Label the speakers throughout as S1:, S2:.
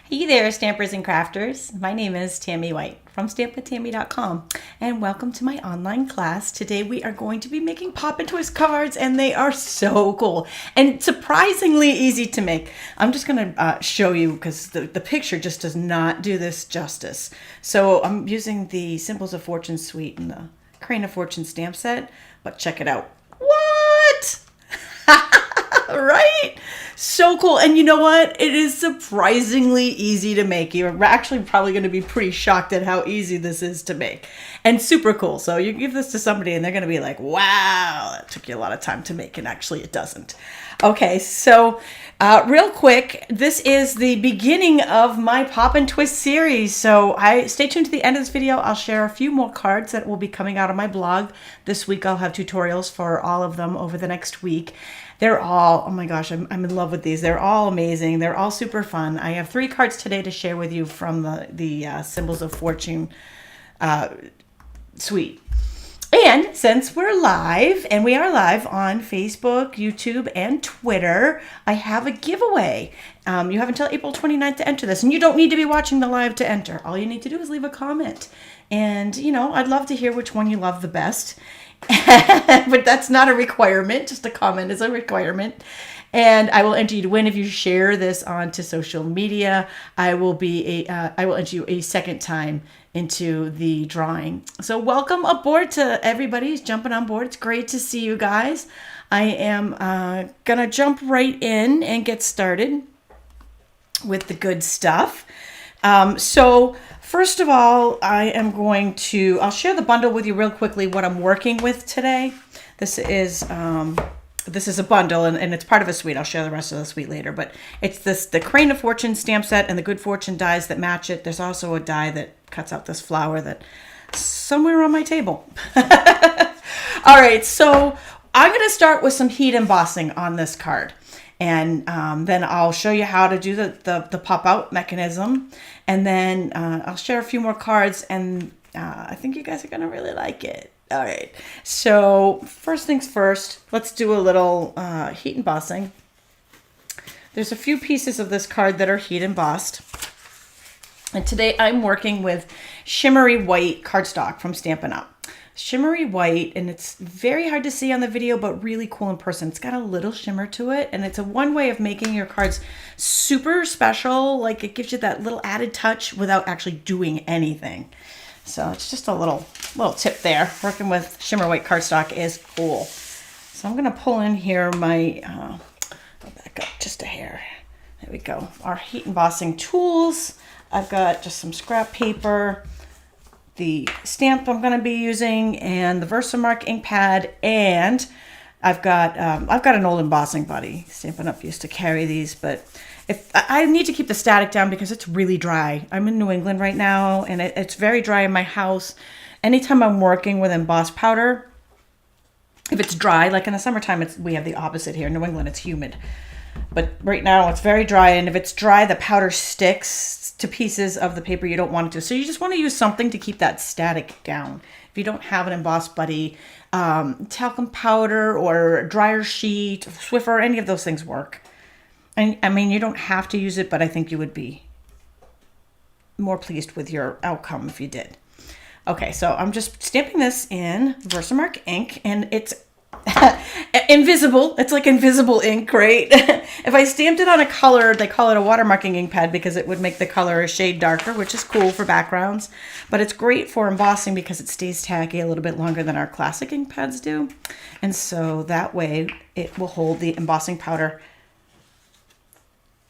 S1: Hey there, stampers and crafters. My name is Tammy White from stampwithtami.com, and welcome to my online class. Today we are going to be making pop and twist cards, and they are so cool and surprisingly easy to make. I'm just going to show you because the picture just does not do this justice. So I'm using the Symbols of Fortune suite and the Crane of Fortune stamp set, but check it out. What? Right? So cool. And you know what? It is surprisingly easy to make. You're actually probably going to be pretty shocked at how easy this is to make. And super cool. So you give this to somebody and they're going to be like, wow, that took you a lot of time to make. And actually it doesn't. Okay, so real quick, this is the beginning of my Pop and Twist series. So stay tuned to the end of this video. I'll share a few more cards that will be coming out of my blog. This week I'll have tutorials for all of them over the next week. They're all, oh my gosh, I'm in love with these. They're all amazing. They're all super fun. I have 3 cards today to share with you from the Symbols of Fortune suite. And since we're live, and we are live on Facebook, YouTube, and Twitter, I have a giveaway. You have until April 29th to enter this, and you don't need to be watching the live to enter. All you need to do is leave a comment. And, you know, I'd love to hear which one you love the best. But that's not a requirement. Just a comment is a requirement. And I will enter you to win if you share this onto social media. I will enter you a second time into the drawing. So welcome aboard to everybody who's jumping on board. It's great to see you guys. I am gonna jump right in and get started with the good stuff. So first of all, I'll share the bundle with you real quickly, what I'm working with today. This is a bundle and it's part of a suite. I'll share the rest of the suite later, but it's the Crane of Fortune stamp set and the Good Fortune dies that match it. There's also a die that cuts out this flower that's somewhere on my table. All right, so I'm going to start with some heat embossing on this card. And then I'll show you how to do the pop-out mechanism. And then I'll share a few more cards, and I think you guys are going to really like it. All right. So first things first, let's do a little heat embossing. There's a few pieces of this card that are heat embossed. And today I'm working with shimmery white cardstock from Stampin' Up. Shimmery white, and it's very hard to see on the video, but really cool in person. It's got a little shimmer to it, and it's a one way of making your cards super special. Like it gives you that little added touch without actually doing anything. So it's just a little tip there. Working with shimmer white cardstock is cool. So I'm gonna pull in here my, go back up just a hair. There we go. Our heat embossing tools. I've got just some scrap paper, the stamp I'm going to be using, and the Versamark ink pad, and I've got an old embossing buddy. Stampin' Up used to carry these, but if I need to keep the static down because it's really dry. I'm in New England right now, and it's very dry in my house. Anytime I'm working with embossed powder, if it's dry, like in the summertime, we have the opposite here. In New England, it's humid. But right now it's very dry, and if it's dry, the powder sticks to pieces of the paper you don't want it to. So you just want to use something to keep that static down. If you don't have an embossed buddy, talcum powder or a dryer sheet, Swiffer, any of those things work. And I mean, you don't have to use it, but I think you would be more pleased with your outcome if you did. Okay, so I'm just stamping this in Versamark ink, and it's invisible. It's like invisible ink, right? If I stamped it on a color, they call it a watermarking ink pad because it would make the color a shade darker, which is cool for backgrounds. But it's great for embossing because it stays tacky a little bit longer than our classic ink pads do. And so that way it will hold the embossing powder,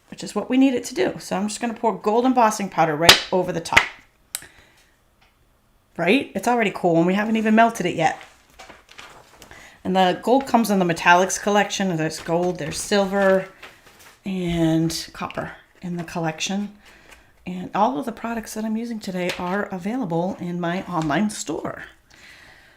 S1: which is what we need it to do. So I'm just going to pour gold embossing powder right over the top. Right? It's already cool, and we haven't even melted it yet. And the gold comes in the metallics collection. There's gold, there's silver, and copper in the collection. And all of the products that I'm using today are available in my online store.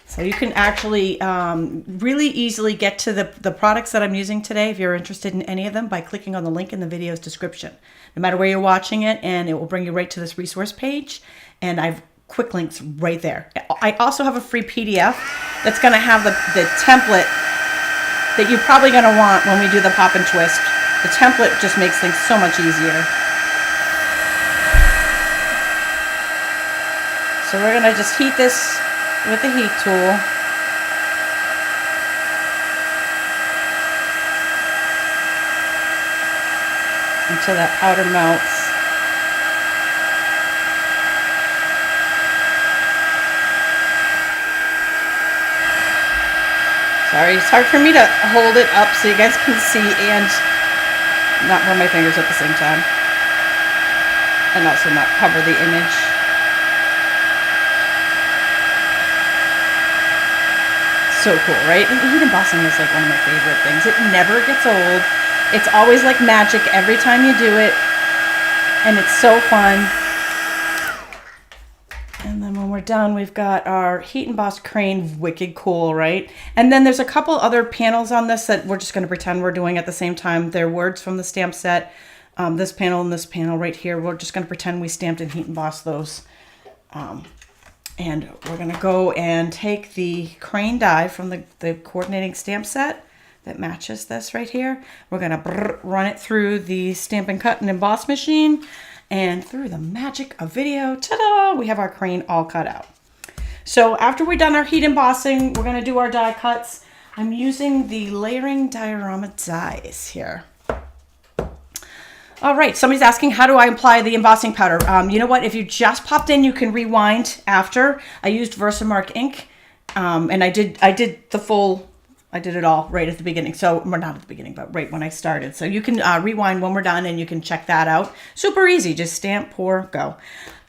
S1: So you can actually really easily get to the products that I'm using today if you're interested in any of them by clicking on the link in the video's description. No matter where you're watching it, and it will bring you right to this resource page. And I've quick links right there. I also have a free PDF that's going to have the template that you're probably going to want when we do the pop and twist. The template just makes things so much easier. So we're going to just heat this with the heat tool. Until that powder melts. Sorry, it's hard for me to hold it up so you guys can see and not burn my fingers at the same time. And also not cover the image. So cool, right? And heat embossing is like one of my favorite things. It never gets old. It's always like magic every time you do it. And it's so fun. And then when we're done, we've got our heat embossed crane, wicked cool, right? And then there's a couple other panels on this that we're just going to pretend we're doing at the same time. They're words from the stamp set. This panel and this panel right here, we're just going to pretend we stamped and heat embossed those. And we're going to go and take the crane die from the coordinating stamp set that matches this right here. We're going to run it through the Stampin' Cut and Emboss machine. And through the magic of video, ta-da, we have our crane all cut out. So after we've done our heat embossing, we're gonna do our die cuts. I'm using the layering diorama dies here. All right, somebody's asking, how do I apply the embossing powder? You know what, if you just popped in, you can rewind after. I used Versamark ink, and I did the full, I did it all right at the beginning. So, well, not at the beginning, but right when I started. So you can rewind when we're done and you can check that out. Super easy, just stamp, pour, go.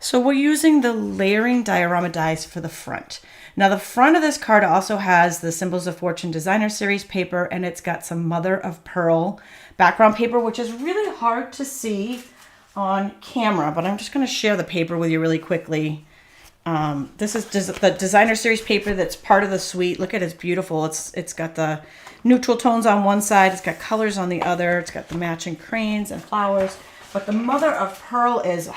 S1: So we're using the layering diorama dies for the front. Now the front of this card also has the Symbols of Fortune Designer Series paper, and it's got some Mother of Pearl background paper, which is really hard to see on camera, but I'm just gonna share the paper with you really quickly. This is the Designer Series paper that's part of the suite. Look at it, it's beautiful. It's got the neutral tones on one side, it's got colors on the other, it's got the matching cranes and flowers. But the Mother of Pearl is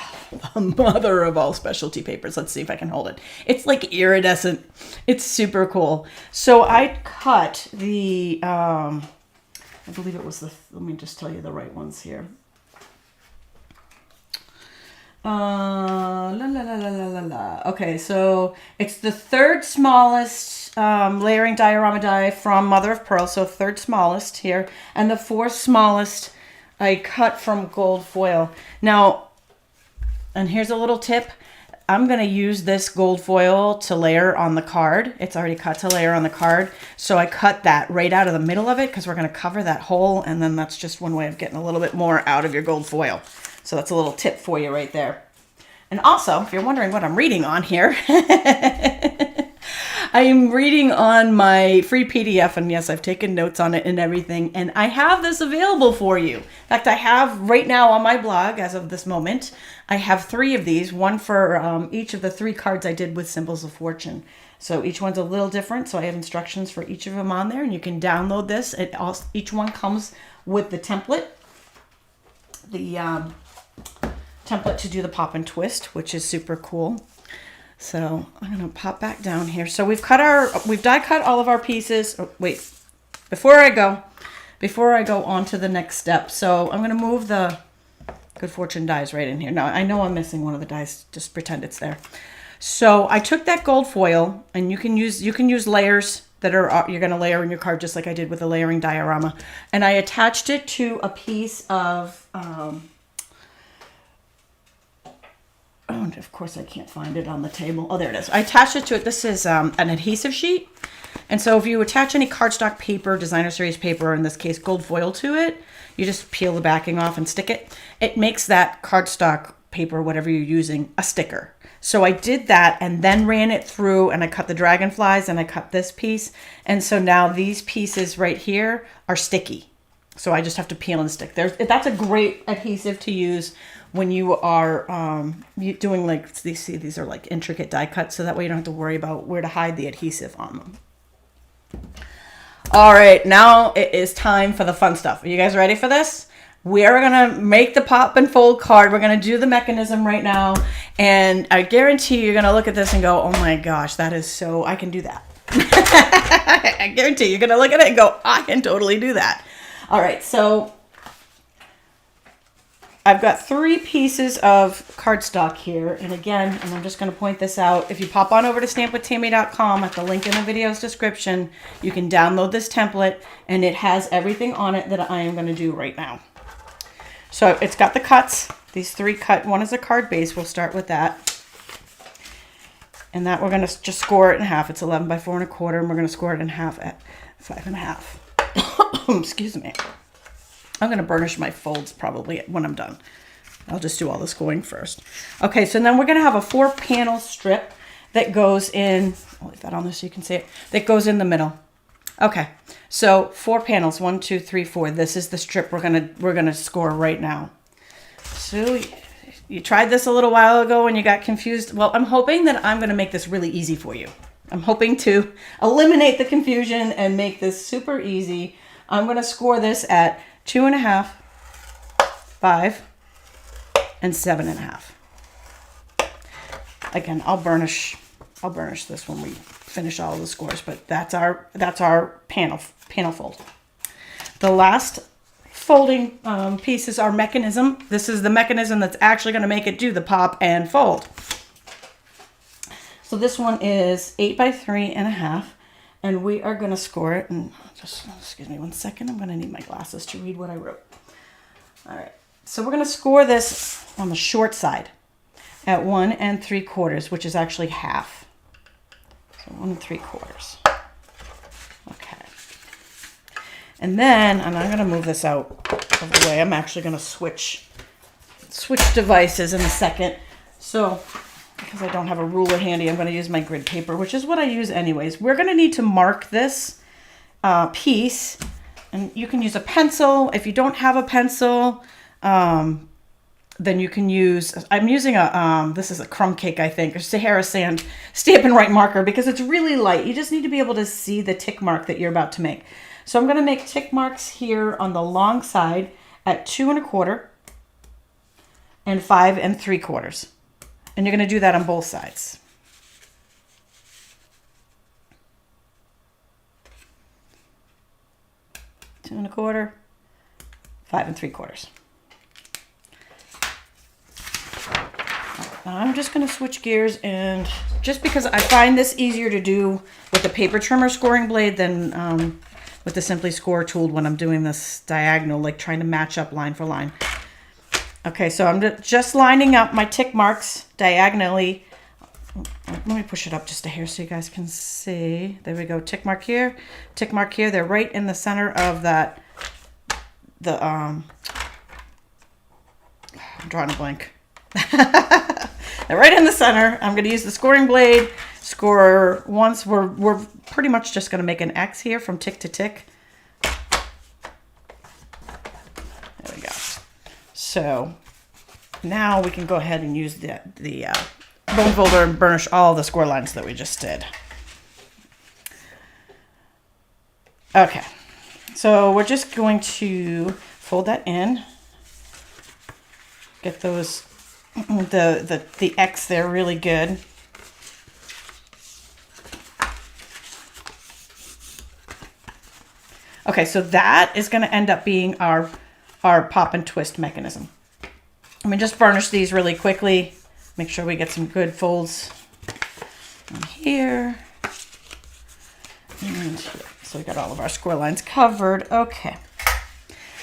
S1: the mother of all specialty papers. Let's see if I can hold it. It's like iridescent. It's super cool. So I cut the, I believe it was let me just tell you the right ones here. Okay, so it's the third smallest layering diorama die from Mother of Pearl, so third smallest here, and the fourth smallest I cut from gold foil. Now, and here's a little tip. I'm going to use this gold foil to layer on the card. It's already cut to layer on the card. So I cut that right out of the middle of it because we're going to cover that hole, and then that's just one way of getting a little bit more out of your gold foil. So that's a little tip for you right there. And also, if you're wondering what I'm reading on here, I'm reading on my free PDF, and yes, I've taken notes on it and everything, and I have this available for you. In fact, I have right now on my blog, as of this moment, I have 3 of these, one for each of the 3 cards I did with Symbols of Fortune. So each one's a little different, so I have instructions for each of them on there, and you can download this. Each one comes with the template, template to do the pop and twist, which is super cool. So I'm gonna pop back down here. So we've die cut all of our pieces. Oh, wait, before I go on to the next step. So I'm gonna move the Good Fortune dies right in here. Now I know I'm missing one of the dies. Just pretend it's there. So I took that gold foil, and you can use layers that are you're gonna layer in your card just like I did with the layering diorama, and I attached it to a piece of. Oh, and of course I can't find it on the table. Oh, there it is. I attached it to it. This is an adhesive sheet. And so if you attach any cardstock paper, Designer Series paper, or in this case gold foil to it, you just peel the backing off and stick it. It makes that cardstock paper, whatever you're using, a sticker. So I did that and then ran it through, and I cut the dragonflies, and I cut this piece. And so now these pieces right here are sticky. So I just have to peel and stick. That's a great adhesive to use when you are doing like, these are like intricate die cuts, so that way you don't have to worry about where to hide the adhesive on them. All right, now it is time for the fun stuff. Are you guys ready for this? We are gonna make the pop and fold card. We're gonna do the mechanism right now, and I guarantee you're gonna look at this and go, oh my gosh, that is so, I can do that. I guarantee you're gonna look at it and go, I can totally do that. All right, so I've got 3 pieces of cardstock here. And again, and I'm just going to point this out. If you pop on over to stampwithtami.com at the link in the video's description, you can download this template and it has everything on it that I am going to do right now. So it's got the cuts, these 3 cut. One is a card base. We'll start with that. And that we're going to just score it in half. It's 11 by 4 1/4, and we're going to score it in half at 5 1/2. Excuse me. I'm going to burnish my folds probably when I'm done. I'll just do all the scoring first. Okay, so then we're going to have a 4-panel strip that goes in, I'll leave that on there so you can see it, that goes in the middle. Okay, so 4 panels, 1, 2, 3, 4. This is the strip we're gonna score right now. So you tried this a little while ago and you got confused. Well, I'm hoping that I'm gonna make this really easy for you. I'm hoping to eliminate the confusion and make this super easy. I'm gonna score this at 2 1/2, 5, and 7 1/2. Again, I'll burnish this when we finish all the scores, but that's our panel fold. The last folding piece is our mechanism. This is the mechanism that's actually going to make it do the pop and fold. So this one is 8 by 3 1/2, and we are going to score it. And just excuse me 1 second. I'm going to need my glasses to read what I wrote. All right. So we're going to score this on the short side at 1 3/4, which is actually half. So 1 3/4. Okay. And then, and I'm going to move this out of the way. I'm actually going to switch devices in a second. So, because I don't have a ruler handy, I'm going to use my grid paper, which is what I use anyways. We're going to need to mark this piece, and you can use a pencil. If you don't have a pencil, then you can use, I'm using a, this is a crumb cake, I think, or Sahara Sand Stampin' Right marker, because it's really light. You just need to be able to see the tick mark that you're about to make. So I'm going to make tick marks here on the long side at 2 1/4 and 5 3/4. And you're going to do that on both sides. Two 1/4, 5 3/4. Now I'm just going to switch gears, and just because I find this easier to do with the paper trimmer scoring blade than with the Simply Score tool when I'm doing this diagonal, like trying to match up line for line. Okay, so I'm just lining up my tick marks diagonally. Let me push it up just a hair so you guys can see. There we go. Tick mark here, tick mark here. They're right in the center of that, I'm drawing a blank. They're right in the center. I'm going to use the scoring blade. Score once. We're pretty much just going to make an X here from tick to tick. There we go. So now we can go ahead and use the bone folder and burnish all the score lines that we just did. Okay. So we're just going to fold that in. Get those the X there really good. Okay, so that is going to end up being our pop and twist mechanism. Let me just burnish these really quickly. Make sure we get some good folds on here. And here. So we got all of our score lines covered. Okay.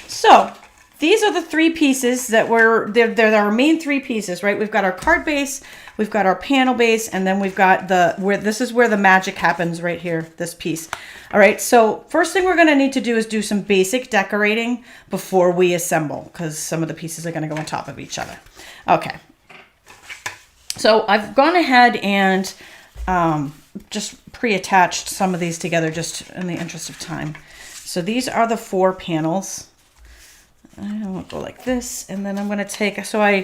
S1: So these are the 3 pieces that they're our main 3 pieces, right? We've got our card base, we've got our panel base, and then we've got this is where the magic happens right here, this piece. All right, so first thing we're gonna need to do is do some basic decorating before we assemble, because some of the pieces are gonna go on top of each other. Okay, so I've gone ahead and just pre-attached some of these together just in the interest of time. So these are the 4 panels. I'm gonna go like this, and then I'm gonna take, I'm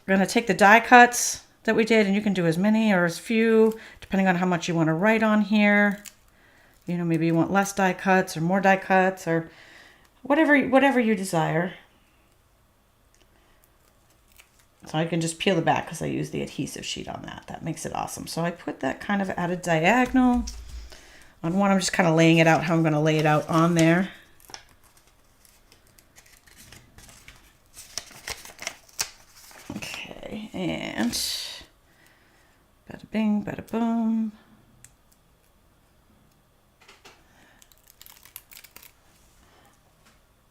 S1: gonna take the die cuts that we did, and you can do as many or as few, depending on how much you want to write on here. You know, maybe you want less die cuts or more die cuts or whatever you desire. So I can just peel it back because I use the adhesive sheet on that. That makes it awesome. So I put that kind of at a diagonal. On one, I'm just kind of laying it out how I'm going to lay it out on there. Okay, and bada bing, bada boom.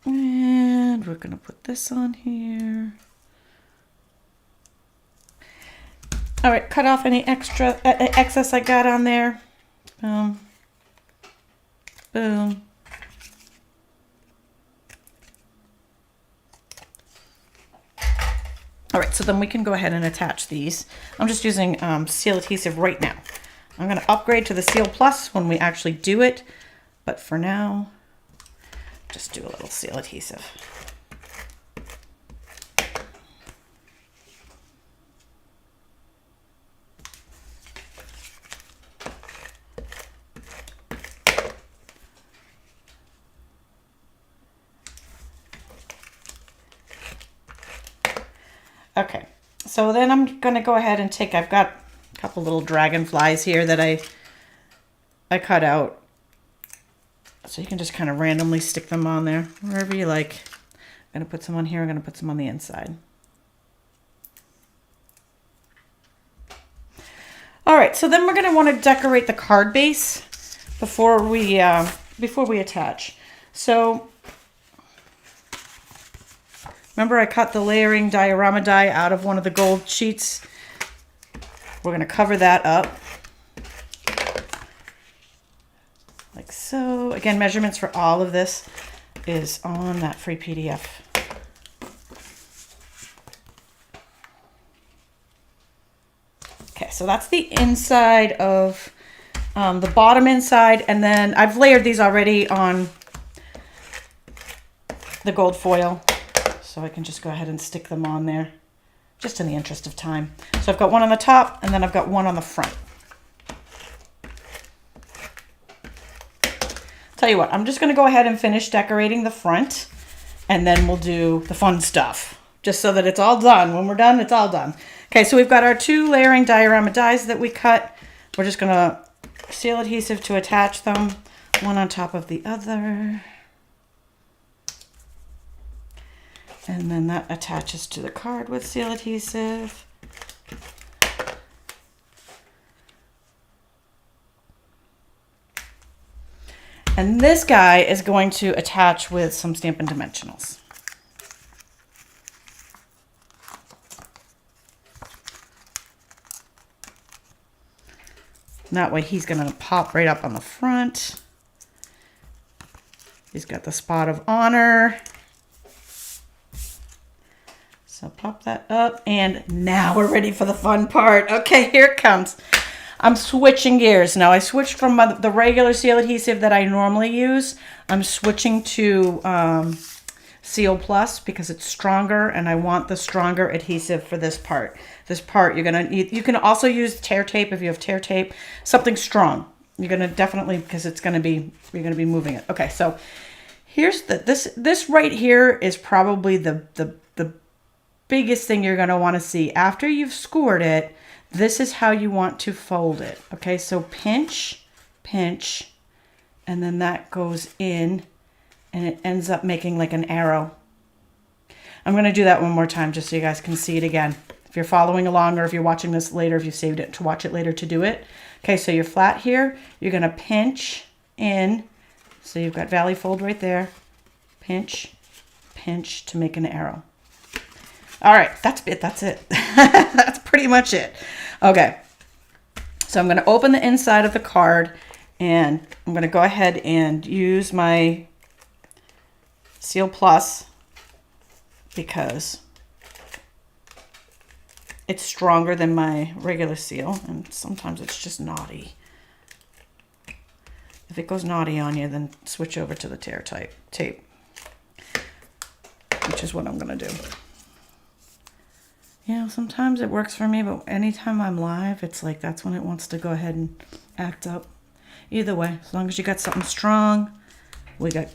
S1: And we're gonna put this on here. All right, cut off any extra excess I got on there. Boom, boom. All right, so then we can go ahead and attach these. I'm just using seal adhesive right now. I'm gonna upgrade to the Seal Plus when we actually do it, but for now, just do a little seal adhesive. Okay, so then I'm gonna go ahead and I've got a couple little dragonflies here that I cut out. So you can just kind of randomly stick them on there, wherever you like. I'm gonna put some on here, I'm gonna put some on the inside. All right, so then we're gonna wanna decorate the card base before we attach. So, remember I cut the layering diorama die out of one of the gold sheets? We're gonna cover that up. Like so. Again, measurements for all of this is on that free PDF. Okay, so that's the inside of the bottom inside, and then I've layered these already on the gold foil. So I can just go ahead and stick them on there, just in the interest of time. So I've got one on the top, and then I've got one on the front. Tell you what, I'm just gonna go ahead and finish decorating the front, and then we'll do the fun stuff, just so that it's all done. When we're done, it's all done. Okay, so we've got our 2 layering diorama dies that we cut. We're just gonna seal adhesive to attach them, one on top of the other. And then that attaches to the card with seal adhesive. And this guy is going to attach with some Stampin' Dimensionals. And that way he's going to pop right up on the front. He's got the spot of honor. So pop that up, and now we're ready for the fun part. Okay, here it comes. I'm switching gears. Now I switched from the regular seal adhesive that I normally use. I'm switching to Seal Plus because it's stronger, and I want the stronger adhesive for this part. This part, you can also use tear tape if you have tear tape, something strong. You're gonna definitely, because you're gonna be moving it. Okay, so here's this right here is probably the biggest thing you're going to want to see. After you've scored it, this is how you want to fold it. Okay, so pinch, pinch, and then that goes in, and it ends up making like an arrow. I'm going to do that one more time just so you guys can see it again. If you're following along, or if you're watching this later, if you saved it to watch it later to do it. Okay, so you're flat here. You're going to pinch in. So you've got valley fold right there. Pinch, pinch to make an arrow. All right, that's it. That's it. That's pretty much it. Okay, so I'm going to open the inside of the card, and I'm going to go ahead and use my Seal Plus because it's stronger than my regular seal, and sometimes it's just naughty. If it goes naughty on you, then switch over to the tear tape, which is what I'm going to do. You know, sometimes it works for me, but anytime I'm live, it's like that's when it wants to go ahead and act up. Either way, as long as you got something strong, we got...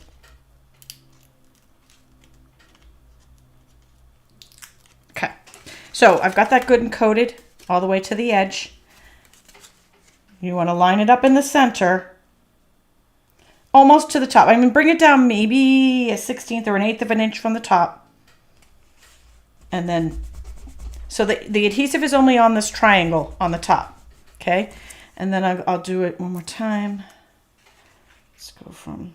S1: Okay, so I've got that good and coated all the way to the edge. You want to line it up in the center, almost to the top. I mean, bring it down maybe a 1/16 or an 1/8 of an inch from the top, and then So the adhesive is only on this triangle on the top. Okay. And then I'll do it one more time. Let's go from...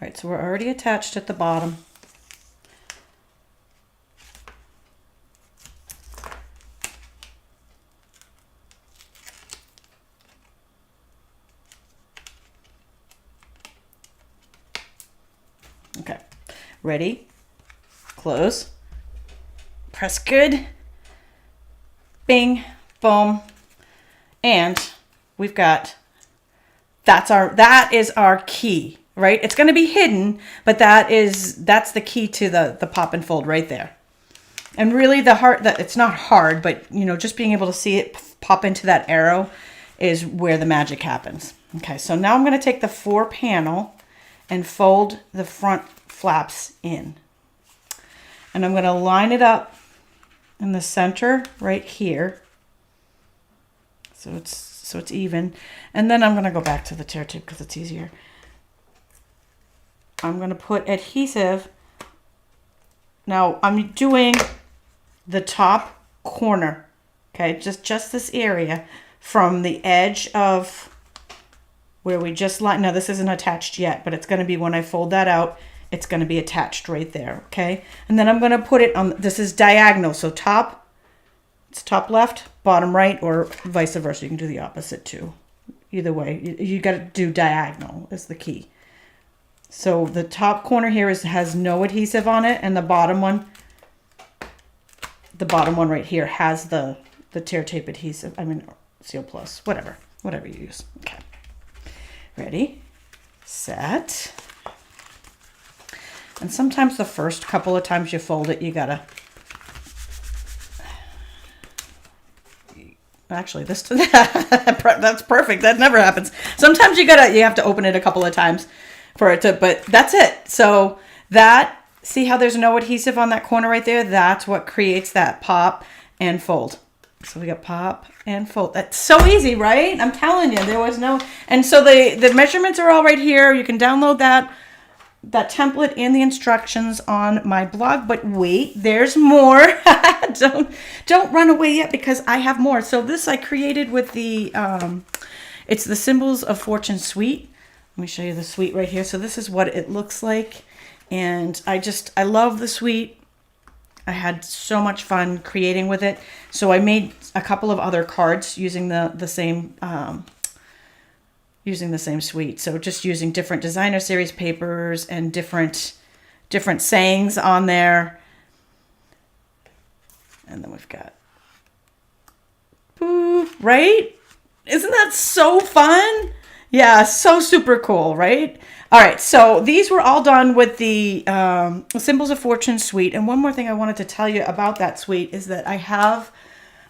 S1: All right, so we're already attached at the bottom. Okay, ready, close, press good, bing, boom, and we've got, that is our key. Right? It's going to be hidden, but that's the key to the pop and fold right there. And really it's not hard, but you know, just being able to see it pop into that arrow is where the magic happens. Okay, so now I'm going to take the 4 panel and fold the front flaps in. And I'm going to line it up in the center right here. So it's even. And then I'm going to go back to the tear tip because it's easier. I'm going to put adhesive. Now I'm doing the top corner, okay, just this area from the edge of where we just lined. Now this isn't attached yet, but it's going to be when I fold that out, it's going to be attached right there, okay? And then I'm going to put it on, this is diagonal, so top, it's top left, bottom right, or vice versa. You can do the opposite too. Either way, you got to do diagonal is the key. So the top corner here has no adhesive on it, and the bottom one right here has the tear tape adhesive. I mean, Seal Plus, whatever you use. Okay, ready, set. And sometimes the first couple of times you fold it, you gotta. Actually, that's perfect. That never happens. Sometimes you have to open it a couple of times for it to, but that's it. So that, see how there's no adhesive on that corner right there? That's what creates that pop and fold. So we got pop and fold. That's so easy, right? I'm telling you, there was no, and so the measurements are all right here. You can download that template and the instructions on my blog, but wait, there's more. Don't run away yet because I have more. So this I created with the, it's the Symbols of Fortune suite. Let me show you the suite right here. So this is what it looks like. And I love the suite. I had so much fun creating with it. So I made a couple of other cards using the same suite. So just using different designer series papers and different sayings on there. And then we've got, boo, right? Isn't that so fun? Yeah, so super cool, right? All right, so these were all done with the Symbols of Fortune suite. And one more thing I wanted to tell you about that suite is that I have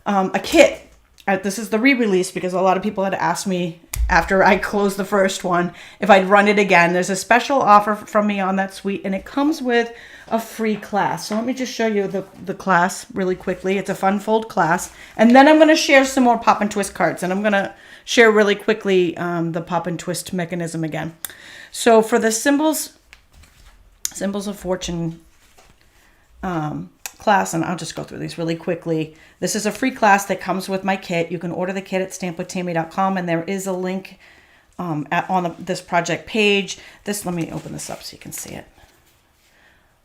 S1: a kit. This is the re-release because a lot of people had asked me after I closed the first one if I'd run it again. There's a special offer from me on that suite, and it comes with a free class. So let me just show you the class really quickly. It's a fun fold class. And then I'm going to share some more pop and twist cards, and I'm going to share really quickly the pop and twist mechanism again. So for the Symbols of Fortune class, and I'll just go through these really quickly. This is a free class that comes with my kit. You can order the kit at stampwithtami.com, and there is a link on this project page. Let me open this up so you can see it.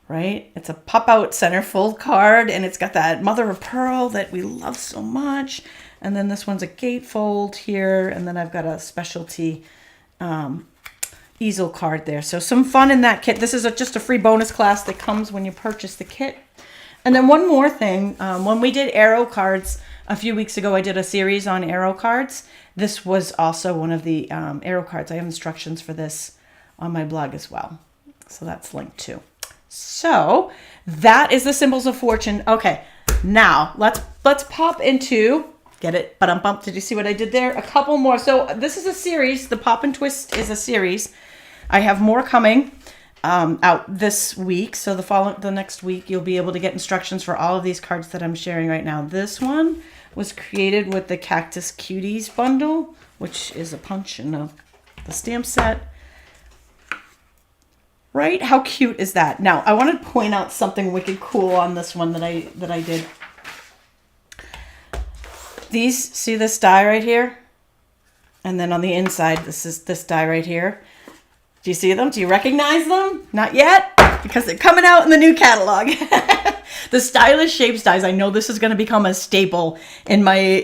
S1: Right? It's a pop-out centerfold card, and it's got that mother of pearl that we love so much. And then this one's a gatefold here, and then I've got a specialty easel card there. So some fun in that kit. This is just a free bonus class that comes when you purchase the kit. And then one more thing, when we did arrow cards a few weeks ago, I did a series on arrow cards. This was also one of the arrow cards. I have instructions for this on my blog as well. So that's linked too. So that is the Symbols of Fortune. Okay, now let's pop into, get it, ba-dum-bump. Did you see what I did there? A couple more. So this is a series. The Pop and Twist is a series. I have more coming. out this week. So the next week, you'll be able to get instructions for all of these cards that I'm sharing right now. This one was created with the Cactus Cuties bundle, which is a punch and the stamp set. Right? How cute is that? Now, I want to point out something wicked cool on this one that I did. See this die right here? And then on the inside, this die right here. Do you see them? Do you recognize them? Not yet? Because they're coming out in the new catalog. The Stylish Shapes dies. I know this is going to become a staple in my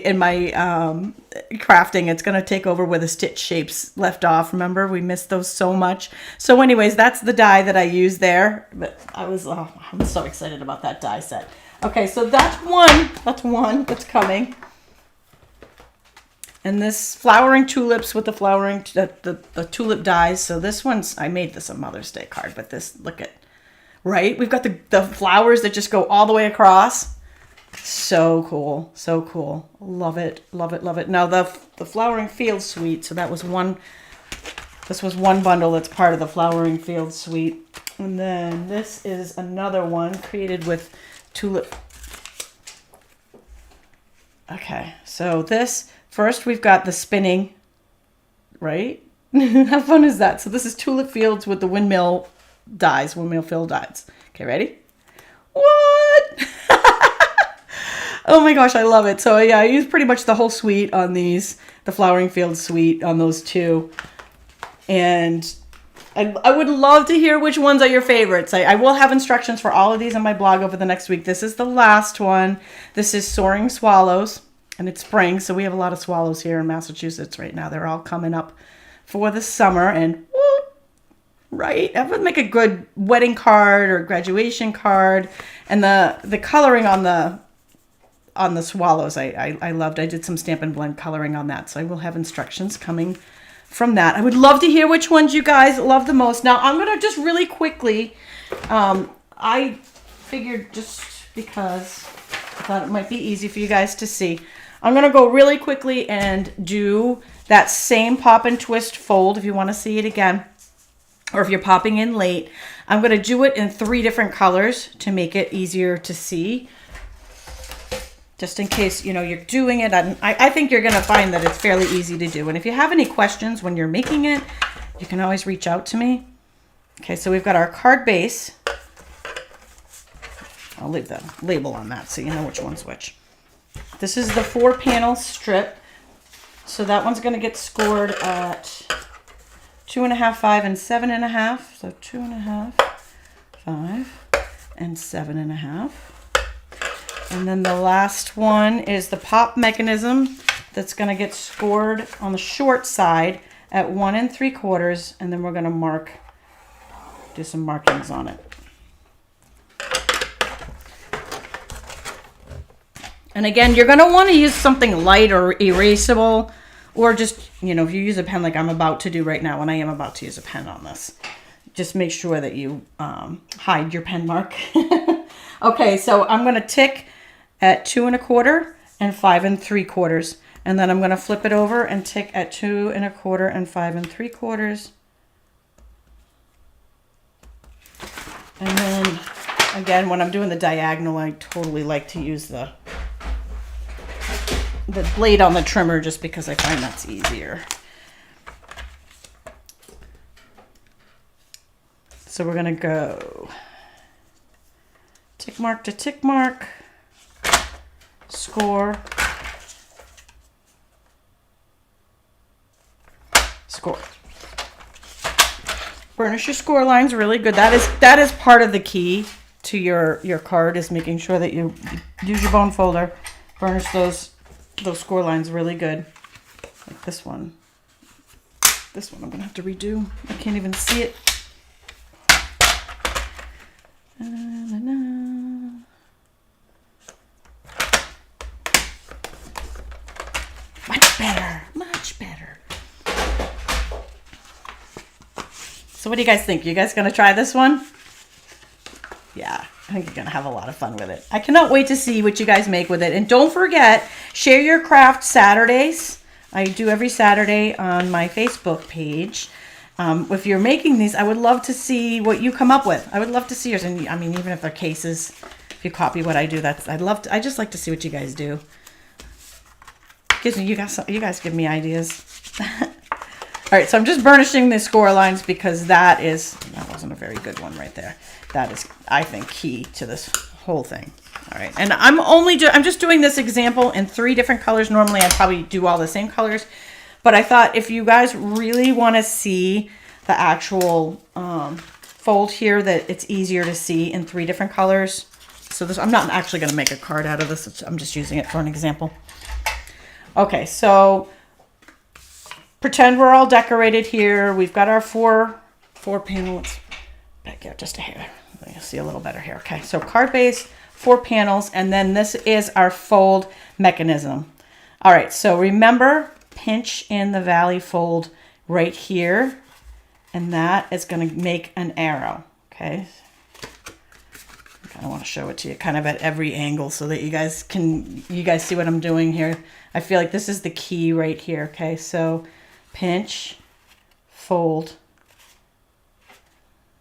S1: crafting. It's going to take over where the stitch shapes left off. Remember, we missed those so much. So anyways, that's the die that I used there. But I'm so excited about that die set. Okay, so that's one. That's one that's coming. And this flowering tulips with the flowering, the tulip dies. So this one's, I made this a Mother's Day card, but this, look at, right? We've got the flowers that just go all the way across. So cool. So cool. Love it. Love it. Love it. Now the Flowering Field Suite. So that was this was one bundle that's part of the Flowering Field Suite. And then this is another one created with tulip. Okay. So this, first we've got the spinning, right? How fun is that? So this is Tulip Fields with the windmill fill dies. Okay, ready? What? Oh my gosh, I love it. So yeah, I use pretty much the whole suite on these, the Flowering Field suite on those two. And I would love to hear which ones are your favorites. I will have instructions for all of these on my blog over the next week. This is the last one. This is Soaring Swallows, and it's spring, so we have a lot of swallows here in Massachusetts right now. They're all coming up for the summer, and right, that would make a good wedding card or graduation card. And the coloring on the swallows, I loved. I did some Stampin' Blend coloring on that, so I will have instructions coming from that. I would love to hear which ones you guys love the most. Now, I'm going to just really quickly, I figured just because I thought it might be easy for you guys to see, I'm going to go really quickly and do that same pop and twist fold if you want to see it again, or if you're popping in late. I'm going to do it in 3 different colors to make it easier to see, just in case, you're doing it. I think you're going to find that it's fairly easy to do. And if you have any questions when you're making it, you can always reach out to me. Okay, so we've got our card base. I'll leave the label on that so you know which one's which. This is the 4-panel strip. So that one's going to get scored at 2.5, 5, and 7.5. So 2.5, 5, and 7.5. And then the last one is the pop mechanism that's going to get scored on the short side at 1 3/4, and then we're going to do some markings on it. And again, you're going to want to use something light or erasable, or just, if you use a pen like I'm about to do right now, and I am about to use a pen on this, just make sure that you hide your pen mark. Okay, so I'm going to tick at 2 1/4 and 5 3/4. And then I'm going to flip it over and tick at 2 1/4 and 5 3/4. And then again, when I'm doing the diagonal, I totally like to use the blade on the trimmer just because I find that's easier. So we're going to go tick mark to tick mark, score, score. Burnish your score lines really good. That is part of the key to your card, is making sure that you use your bone folder, burnish those score lines really good. Like this one. This one I'm gonna have to redo. I can't even see it. Much better, much better. So what do you guys think? You guys gonna try this one? Yeah, I think you're gonna have a lot of fun with it. I cannot wait to see what you guys make with it. And don't forget, share your craft Saturdays. I do every Saturday on my Facebook page. If you're making these, I would love to see what you come up with. I would love to see yours. And I mean, even if they're cases, if you copy what I do, I just like to see what you guys do. Gives me, you guys give me ideas. All right, so I'm just burnishing the score lines because that wasn't a very good one right there. That is, I think, key to this whole thing. All right, and I'm just doing this example in 3 different colors. Normally, I'd probably do all the same colors, but I thought if you guys really want to see the actual fold here, that it's easier to see in 3 different colors. So I'm not actually going to make a card out of this. I'm just using it for an example. Okay, so pretend we're all decorated here. We've got our four panels. Back out just a hair. You'll see a little better here. Okay, so card base, 4 panels, and then this is our fold mechanism. All right, so remember, pinch in the valley fold right here, and that is going to make an arrow. Okay, I kind of want to show it to you kind of at every angle so that you guys see what I'm doing here. I feel like this is the key right here. Okay, so pinch, fold,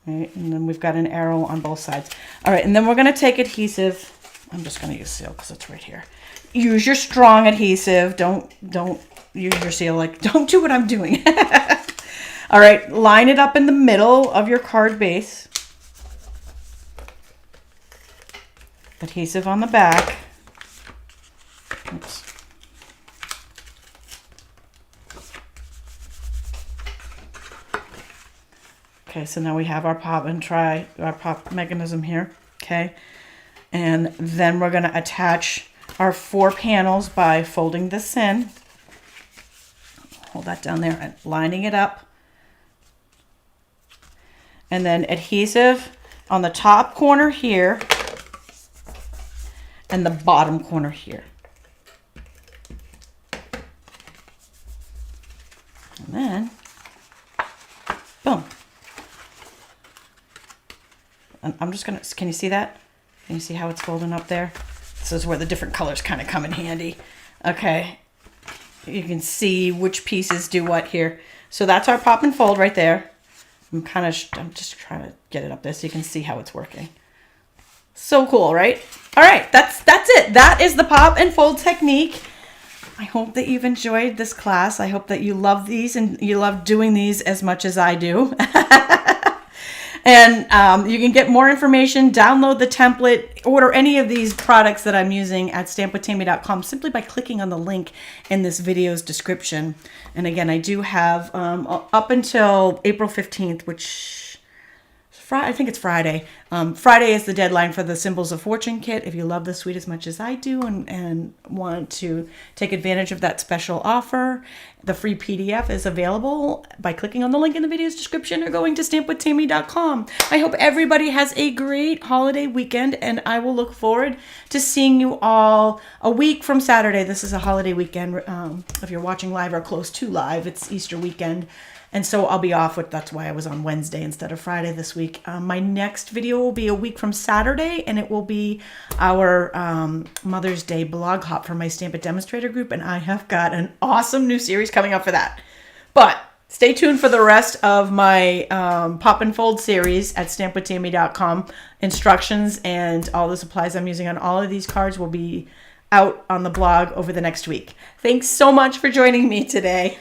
S1: right, and then we've got an arrow on both sides. All right, and then we're going to take adhesive. I'm just going to use seal because it's right here. Use your strong adhesive. Don't use your seal. Like, don't do what I'm doing. All right, line it up in the middle of your card base. Adhesive on the back. Oops. Okay, so now we have our pop mechanism here. Okay, and then we're going to attach our 4 panels by folding this in. Hold that down there and lining it up. And then adhesive on the top corner here and the bottom corner here. And then, boom. And I'm just going to, can you see that? Can you see how it's folding up there? This is where the different colors kind of come in handy. Okay. You can see which pieces do what here. So that's our pop and fold right there. I'm just trying to get it up there so you can see how it's working. So cool, right? All right, that's it. That is the pop and fold technique. I hope that you've enjoyed this class. I hope that you love these and you love doing these as much as I do. And you can get more information, download the template, order any of these products that I'm using at stampwithtami.com simply by clicking on the link in this video's description. And again, I do have up until April 15th, which I think it's Friday. Friday is the deadline for the Symbols of Fortune kit. If you love the suite as much as I do and want to take advantage of that special offer, the free PDF is available by clicking on the link in the video's description or going to stampwithtami.com. I hope everybody has a great holiday weekend, and I will look forward to seeing you all a week from Saturday. This is a holiday weekend. If you're watching live or close to live, it's Easter weekend. And so I'll be off that's why I was on Wednesday instead of Friday this week. My next video will be a week from Saturday, and it will be our Mother's Day blog hop for my Stamp It Demonstrator group. And I have got an awesome new series coming up for that. But stay tuned for the rest of my pop and fold series at stampwithtami.com. Instructions and all the supplies I'm using on all of these cards will be out on the blog over the next week. Thanks so much for joining me today.